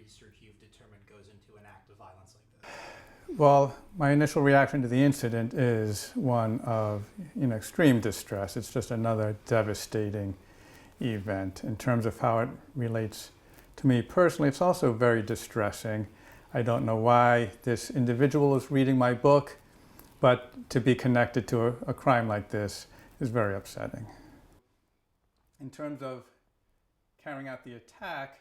research you've determined goes into an act of violence like this? Well, my initial reaction to the incident is one of extreme distress. It's just another devastating event. In terms of how it relates to me personally, it's also very distressing. I don't know why this individual is reading my book, but to be connected to a crime like this is very upsetting. In terms of carrying out the attack,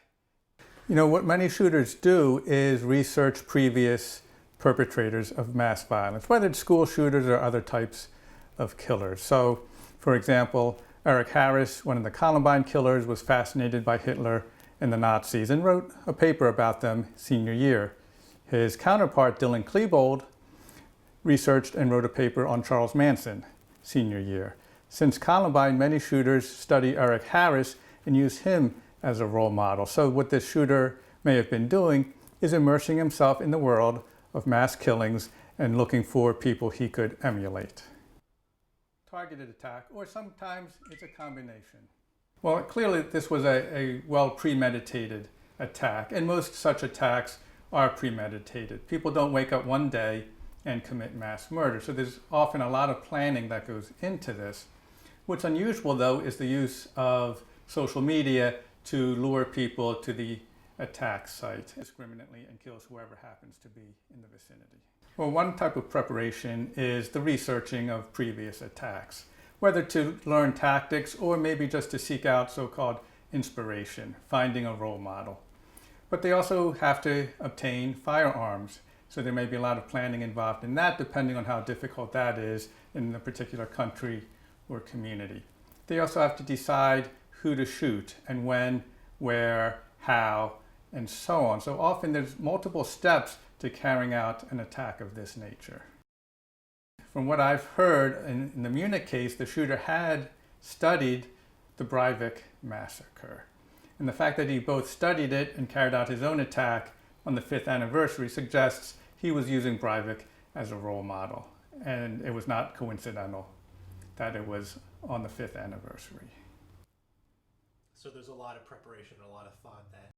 what many shooters do is research previous perpetrators of mass violence, whether it's school shooters or other types of killers. So, for example, Eric Harris, one of the Columbine killers, was fascinated by Hitler and the Nazis and wrote a paper about them senior year. His counterpart, Dylan Klebold, researched and wrote a paper on Charles Manson senior year. Since Columbine, many shooters study Eric Harris and use him as a role model. So what this shooter may have been doing is immersing himself in the world of mass killings and looking for people he could emulate. Targeted attack, or sometimes it's a combination. Well, clearly this was a well-premeditated attack, and most such attacks are premeditated. People don't wake up one day and commit mass murder, so there's often a lot of planning that goes into this. What's unusual, though, is the use of social media to lure people to the attack site indiscriminately and kills whoever happens to be in the vicinity. Well, one type of preparation is the researching of previous attacks, whether to learn tactics or maybe just to seek out so-called inspiration, finding a role model. But they also have to obtain firearms, so there may be a lot of planning involved in that, depending on how difficult that is in the particular country or community. They also have to decide who to shoot and when, where, how, and so on. So often there's multiple steps to carrying out an attack of this nature. From what I've heard, in the Munich case, the shooter had studied the Breivik massacre. And the fact that he both studied it and carried out his own attack on the 5th anniversary suggests he was using Breivik as a role model. And it was not coincidental that it was on the 5th anniversary. So there's a lot of preparation, a lot of thought that